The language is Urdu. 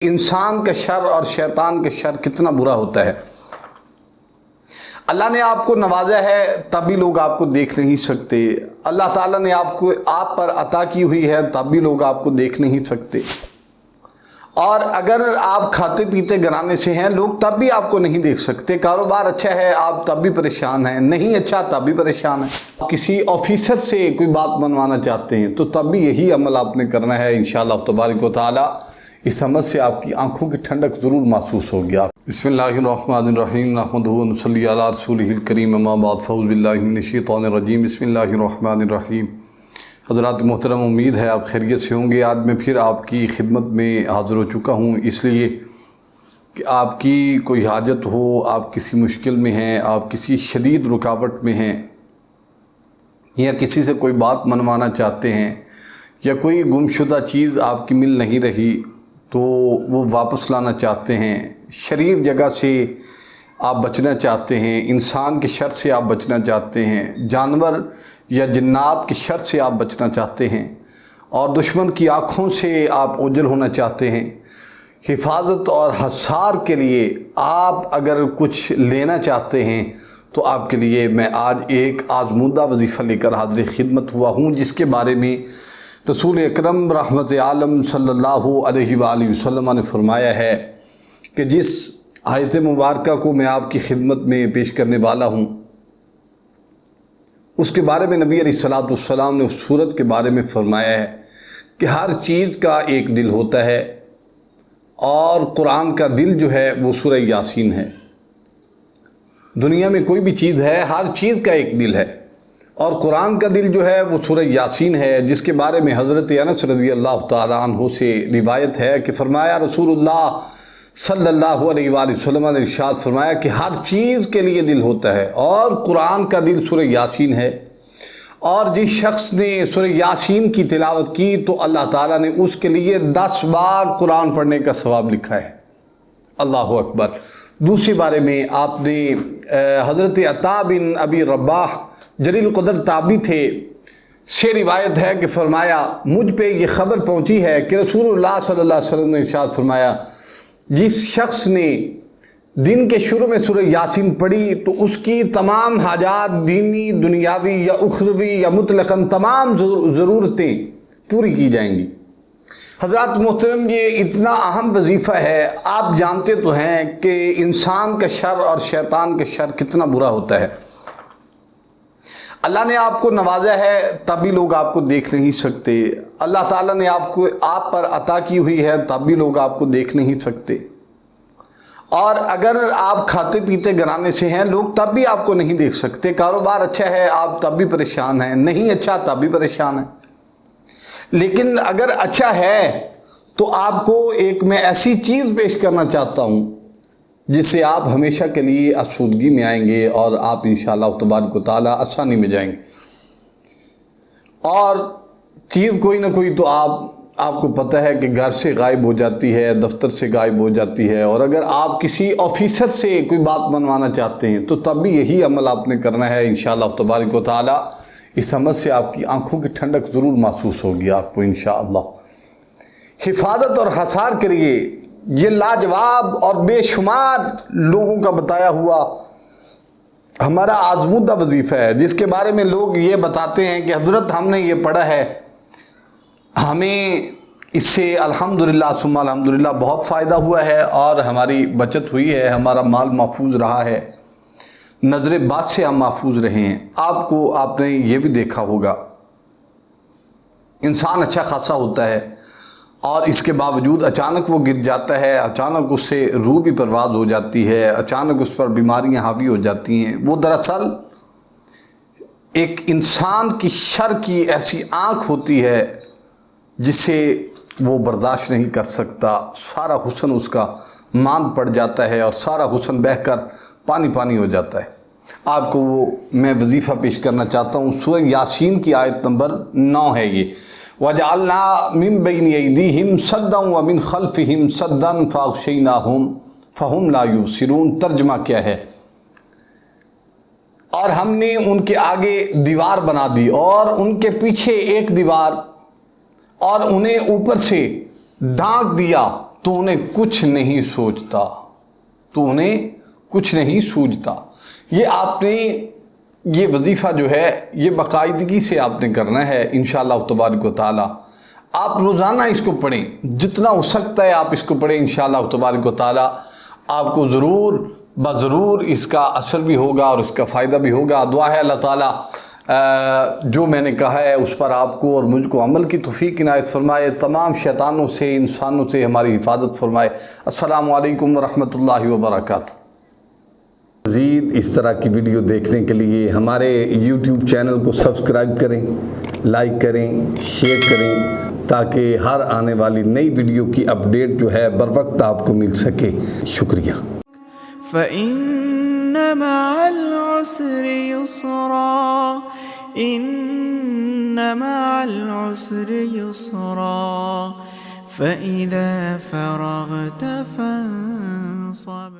انسان کا شر اور شیطان کا شر کتنا برا ہوتا ہے۔ اللہ نے آپ کو نوازا ہے تب بھی لوگ آپ کو دیکھ نہیں سکتے۔ اللہ تعالیٰ نے آپ پر عطا کی ہوئی ہے تب بھی لوگ آپ کو دیکھ نہیں سکتے۔ اور اگر آپ کھاتے پیتے گھرانے سے ہیں لوگ تب بھی آپ کو نہیں دیکھ سکتے۔ کاروبار اچھا ہے آپ تب بھی پریشان ہیں، نہیں اچھا تب بھی پریشان ہیں۔ کسی آفیسر سے کوئی بات منوانا چاہتے ہیں تو تب بھی یہی عمل آپ نے کرنا ہے انشاءاللہ تبارک و تعالی۔ اس عمل سے آپ کی آنکھوں کی ٹھنڈک ضرور محسوس ہوگی۔ بسم اللہ الرحمن الرحیم، نحمدہ و نصلی علی رسولہ الکریم، اما بعد فاعوذ باللہ من الشیطان الرجیم، بسم اللہ الرحمن الرحیم۔ حضرات محترم، امید ہے آپ خیریت سے ہوں گے۔ آج میں پھر آپ کی خدمت میں حاضر ہو چکا ہوں، اس لیے کہ آپ کی کوئی حاجت ہو، آپ کسی مشکل میں ہیں، آپ کسی شدید رکاوٹ میں ہیں، یا کسی سے کوئی بات منوانا چاہتے ہیں، یا کوئی گمشدہ چیز آپ کی مل نہیں رہی تو وہ واپس لانا چاہتے ہیں، شریر جگہ سے آپ بچنا چاہتے ہیں، انسان کے شر سے آپ بچنا چاہتے ہیں، جانور یا جنات کے شر سے آپ بچنا چاہتے ہیں، اور دشمن کی آنکھوں سے آپ اوجھل ہونا چاہتے ہیں، حفاظت اور حصار کے لیے آپ اگر کچھ لینا چاہتے ہیں تو آپ کے لیے میں آج ایک آزمودہ وظیفہ لے کر حاضر خدمت ہوا ہوں، جس کے بارے میں رسول اکرم رحمت عالم صلی اللہ علیہ وآلہ وسلم نے فرمایا ہے کہ جس آیت مبارکہ کو میں آپ کی خدمت میں پیش کرنے والا ہوں، اس کے بارے میں نبی علیہ السلام نے اس سورت کے بارے میں فرمایا ہے کہ ہر چیز کا ایک دل ہوتا ہے، اور قرآن کا دل جو ہے وہ سورہ یاسین ہے۔ دنیا میں کوئی بھی چیز ہے، ہر چیز کا ایک دل ہے، اور قرآن کا دل جو ہے وہ سورہ یاسین ہے، جس کے بارے میں حضرت انس رضی اللہ تعالیٰ عنہ سے روایت ہے کہ فرمایا رسول اللہ صلی اللہ علیہ وآلہ وسلم نے ارشاد فرمایا کہ ہر چیز کے لیے دل ہوتا ہے، اور قرآن کا دل سورہ یاسین ہے، اور جس شخص نے سورہ یاسین کی تلاوت کی تو اللہ تعالیٰ نے اس کے لیے 10 بار قرآن پڑھنے کا ثواب لکھا ہے۔ اللہ اکبر۔ دوسری بارے میں آپ نے حضرت عطا بن ابی رباح جلیل القدر تابعی تھے، سے روایت ہے کہ فرمایا مجھ پہ یہ خبر پہنچی ہے کہ رسول اللہ صلی اللہ علیہ وسلم نے ارشاد فرمایا جس شخص نے دن کے شروع میں سورہ یاسین پڑھی تو اس کی تمام حاجات دینی، دنیاوی یا اخروی یا مطلقاً تمام ضرورتیں پوری کی جائیں گی۔ حضرات محترم، یہ اتنا اہم وظیفہ ہے۔ آپ جانتے تو ہیں کہ انسان کا شر اور شیطان کا شر کتنا برا ہوتا ہے۔ اللہ نے آپ کو نوازا ہے تب بھی لوگ آپ کو دیکھ نہیں سکتے۔ اللہ تعالیٰ نے آپ پر عطا کی ہوئی ہے تب بھی لوگ آپ کو دیکھ نہیں سکتے۔ اور اگر آپ کھاتے پیتے گھرانے سے ہیں لوگ تب بھی آپ کو نہیں دیکھ سکتے۔ کاروبار اچھا ہے آپ تب بھی پریشان ہیں، نہیں اچھا تب بھی پریشان ہیں۔ لیکن اگر اچھا ہے تو آپ کو ایک میں ایسی چیز پیش کرنا چاہتا ہوں جس سے آپ ہمیشہ کے لیے آسودگی میں آئیں گے، اور آپ انشاءاللہ تبارک و تعالی آسانی میں جائیں گے۔ اور چیز کوئی نہ کوئی تو آپ کو پتہ ہے کہ گھر سے غائب ہو جاتی ہے، دفتر سے غائب ہو جاتی ہے، اور اگر آپ کسی آفیسر سے کوئی بات منوانا چاہتے ہیں تو تب بھی یہی عمل آپ نے کرنا ہے انشاءاللہ تبارک و تعالی۔ اس عمل سے آپ کی آنکھوں کی ٹھنڈک ضرور محسوس ہوگی آپ کو انشاءاللہ۔ حفاظت اور حصار کے لیے یہ لاجواب اور بے شمار لوگوں کا بتایا ہوا ہمارا آزمودہ وظیفہ ہے، جس کے بارے میں لوگ یہ بتاتے ہیں کہ حضرت ہم نے یہ پڑھا ہے، ہمیں اس سے الحمدللہ ثم الحمدللہ بہت فائدہ ہوا ہے، اور ہماری بچت ہوئی ہے، ہمارا مال محفوظ رہا ہے، نظر بد سے ہم محفوظ رہے ہیں۔ آپ نے یہ بھی دیکھا ہوگا انسان اچھا خاصا ہوتا ہے، اور اس کے باوجود اچانک وہ گر جاتا ہے، اچانک اس سے روح بھی پرواز ہو جاتی ہے، اچانک اس پر بیماریاں حاوی ہو جاتی ہیں۔ وہ دراصل ایک انسان کی شر کی ایسی آنکھ ہوتی ہے جس سے وہ برداشت نہیں کر سکتا، سارا حسن اس کا ماند پڑ جاتا ہے، اور سارا حسن بہہ کر پانی پانی ہو جاتا ہے۔ آپ کو میں وظیفہ پیش کرنا چاہتا ہوں، سورہ یاسین کی آیت نمبر 9 ہے یہ، وَجَعَلْنَا مِن بَيْنِ أَيْدِيهِمْ سَدًّا وَمِنْ خَلْفِهِمْ سَدًّا فَأَغْشَيْنَاهُمْ فَهُمْ لَا يُبْصِرُونَ۔ ترجمہ کیا ہے؟ اور ہم نے ان کے آگے دیوار بنا دی، اور ان کے پیچھے ایک دیوار، اور انہیں اوپر سے ڈھانک دیا تو انہیں کچھ نہیں سوچتا، تو انہیں کچھ نہیں سوچتا۔ یہ آپ نے یہ وظیفہ جو ہے یہ باقاعدگی سے آپ نے کرنا ہے انشاءاللہ تبارک و تعالی۔ آپ روزانہ اس کو پڑھیں، جتنا ہو سکتا ہے آپ اس کو پڑھیں انشاءاللہ تبارک و تعالی۔ آپ کو ضرور اس کا اثر بھی ہوگا اور اس کا فائدہ بھی ہوگا۔ دعا ہے اللہ تعالیٰ جو میں نے کہا ہے اس پر آپ کو اور مجھ کو عمل کی توفیق عنایت فرمائے، تمام شیطانوں سے، انسانوں سے ہماری حفاظت فرمائے۔ السلام علیکم ورحمۃ اللہ وبرکاتہ۔ مزید اس طرح کی ویڈیو دیکھنے کے لیے ہمارے یوٹیوب چینل کو سبسکرائب کریں، لائک کریں، شیئر کریں، تاکہ ہر آنے والی نئی ویڈیو کی اپڈیٹ جو ہے بر وقت آپ کو مل سکے۔ شکریہ۔ فَإِنَّ مَعَ الْعُسْرِ يُسْرًا، إِنَّ مَعَ الْعُسْرِ يُسْرًا، فَإِذَا فَرَغْتَ فَانصَبْ۔